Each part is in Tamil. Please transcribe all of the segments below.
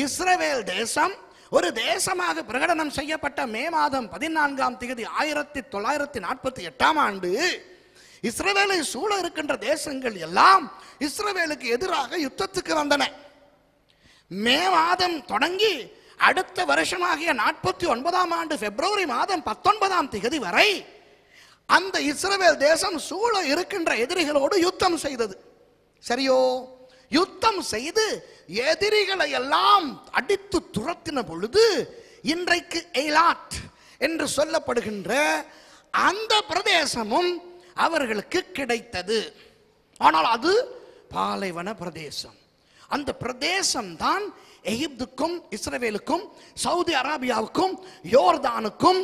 இஸ்ரவேல் தேசம் ஒரு தேசமாக பிரகடனம் செய்யப்பட்ட மே மாதம் 14ஆம் தேதி 1948ஆம் ஆண்டு இஸ்ரவேலை சூழ இருக்கின்ற தேசங்கள் எல்லாம் இஸ்ரவேலுக்கு எதிராக யுத்தத்துக்கு வந்தன. மே மாதம் தொடங்கி அடுத்த வருஷமாகிய 49ஆம் ஆண்டு பிப்ரவரி மாதம் 19ஆம் தேதி வரை அந்த இஸ்ரவேல் தேசம் சூழ இருக்கின்ற எதிரிகளோடு யுத்தம் செய்தது. சரியோ? யுத்தம் செய்து எதிரிகளை எல்லாம் அடித்து துரத்தின பொழுது இன்றைக்கு எய்லாட் என்று சொல்லப்படுகின்ற அந்த பிரதேசமும் அவர்களுக்கு கிடைத்தது. ஆனால் அது பாலைவன பிரதேசம். அந்த பிரதேசம் தான் எகிப்துக்கும் இஸ்ரவேலுக்கும் சவுதி அரேபியாவுக்கும் யோர்தானுக்கும்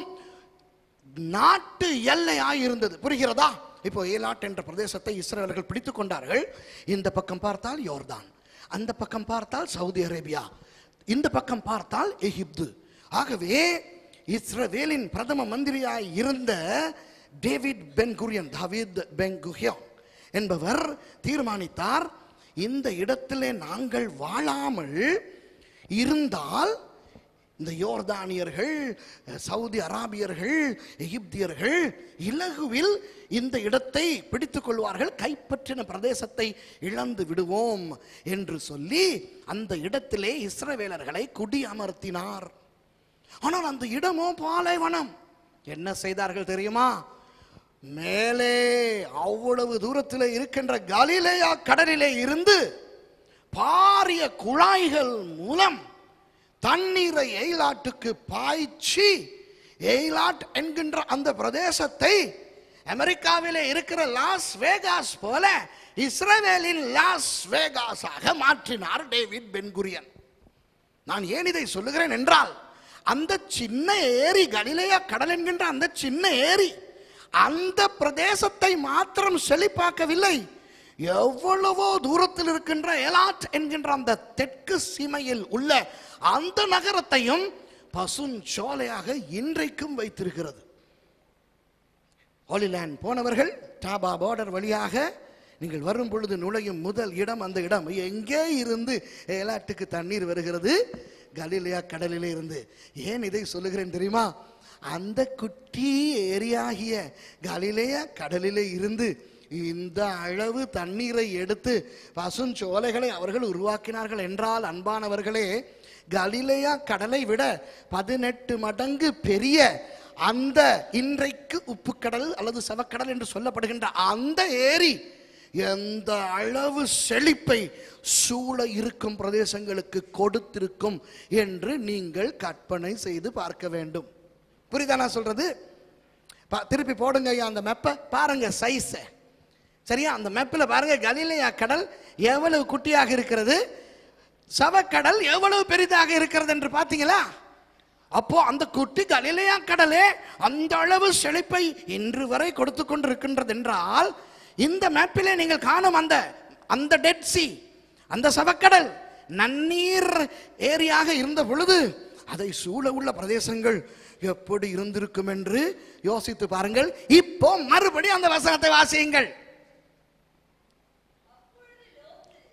நாட்டு எல்லையாய் இருந்தது. புரிகிறதா? இப்போ ஏலாட் என்ற பிரதேசத்தை இஸ்ரவேலர்கள் பிடித்துக் கொண்டார்கள். இந்த பக்கம் பார்த்தால் யோர்தான், அந்த பக்கம் பார்த்தால் சவுதி அரேபியா, இந்த பக்கம் பார்த்தால் எகிப்து. ஆகவே இஸ்ரவேலின் பிரதம மந்திரியாய் இருந்த டேவிட் பென் குரியன், தாவீத் பென் குரியோன் என்பவர் தீர்மானித்தார், இந்த இடத்திலே நாங்கள் வாழாமல் இருந்தால் இந்த யோர்தானியர்கள், சவுதி அரேபியர்கள், எகிப்தியர்கள் இலகுவில் இந்த இடத்தை பிடித்துக் கொள்வார்கள், கைப்பற்றின பிரதேசத்தை இழந்து விடுவோம் என்று சொல்லி அந்த இடத்திலே இஸ்ரவேலர்களை குடியமர்த்தினார். ஆனால் அந்த இடமோ பாலைவனம். என்ன செய்தார்கள் தெரியுமா? மேலே அவ்வளவு தூரத்தில் இருக்கின்ற கலிலேயா கடலிலே இருந்து பாரிய குழாய்கள் மூலம் தண்ணீரை எய்லாட்டுக்கு பாய்ச்சி எய்லாட் என்கின்ற அந்த பிரதேசத்தை அமெரிக்காவிலே இருக்கிற லாஸ் வேகாஸ் போல இஸ்ரவேலின் லாஸ் வேகாஸாக மாற்றினார் டேவிட் பென் குரியன். நான் ஏன் இதை சொல்லுகிறேன் என்றால், அந்த சின்ன ஏரி, கலிலேயா கடல் என்கின்ற அந்த சின்ன ஏரி அந்த பிரதேசத்தை மாத்திரம் செழிப்பாக்கவில்லை, எவ்வளவோ தூரத்தில் இருக்கின்ற எலாட் என்கின்ற அந்த தெற்கு சீமையில் உள்ள அந்த நகரத்தையும் பசுஞ்சோலையாக இன்றைக்கும் வைத்திருக்கிறது. ஹோலிலேண்ட் போனவர்கள் டாபா பார்டர் வழியாக நீங்கள் வரும் பொழுது நுழையும் முதல் இடம் அந்த இடம். எங்கே இருந்து எலாட்டுக்கு தண்ணீர் வருகிறது? கலிலேயா கடலிலே இருந்து. ஏன் இதை சொல்லுகிறேன் தெரியுமா? அந்த குட்டி ஏரியாகிய கலிலேயா கடலிலே இருந்து இந்த அளவு தண்ணீரை எடுத்து பசுஞ்சோலைகளை அவர்கள் உருவாக்கினார்கள் என்றால், அன்பானவர்களே, கலிலேயா கடலை விட 18 மடங்கு பெரிய அந்த இன்றைக்கு உப்புக்கடல் அல்லது சவக்கடல் என்று சொல்லப்படுகின்ற அந்த ஏரி எந்த அளவு செழிப்பை சூழ இருக்கும் பிரதேசங்களுக்கு கொடுத்திருக்கும் என்று நீங்கள் கற்பனை செய்து பார்க்க வேண்டும். புரியுதா நான் சொல்றது? திருப்பி போடுங்க அந்த மேப்பை, பாருங்க சைஸ். சரியா? அந்த மேப்பில் பாருங்க கலிலேயா கடல் எவ்வளவு குட்டியாக இருக்கிறது, சவக்கடல் எவ்வளவு பெரிதாக இருக்கிறது என்று பார்த்தீங்களா? அப்போ அந்த குட்டி கலிலேயா கடலே அந்த அளவு செழிப்பை இன்று வரை கொடுத்து கொண்டிருக்கின்றது என்றால், இந்த மேப்பிலே நீங்கள் காணும் அந்த டெட் சி, அந்த சவக்கடல் நன்னீர் ஏரியாக இருந்த பொழுது அதை சூழ உள்ள பிரதேசங்கள் எப்படி இருந்திருக்கும் என்று யோசித்து பாருங்கள். இப்போ மறுபடியும் அந்த வசனத்தை வாசியுங்கள்.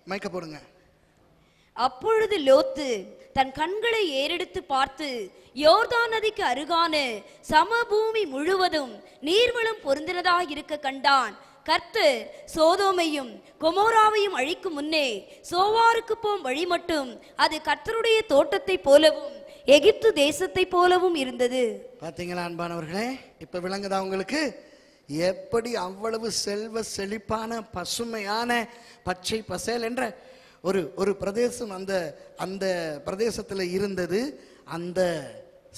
மைக்க போடுங்க. அப்பொழுது லோத்து தன் கண்களை ஏறெடுத்து பார்த்து யோர்தான் நதிக்கு அருகான சமபூமி முழுவதும் நீர்வளம் பொருந்தினதாக இருக்க கண்டான். கர்த்தர் சோதோமையும் கொமோராவையும் அழிக்கும் முன்னே சோவாருக்கு போம் வழி மட்டும் அது கர்த்தருடைய தோட்டத்தை போலவும் எகிப்து தேசத்தை போலவும் இருந்தது. பார்த்தீங்களா அன்பானவர்களே? இப்ப விளங்குதா உங்களுக்கு எப்படி அவ்வளவு செல்வ செழிப்பான பசுமையான பச்சை பசேல் என்ற ஒரு பிரதேசம் அந்த பிரதேசத்தில் இருந்தது. அந்த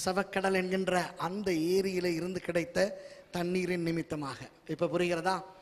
சவக்கடல் என்கின்ற அந்த ஏரியில இருந்து கிடைத்த தண்ணீரின் நிமித்தமாக. இப்ப புரிகிறதா?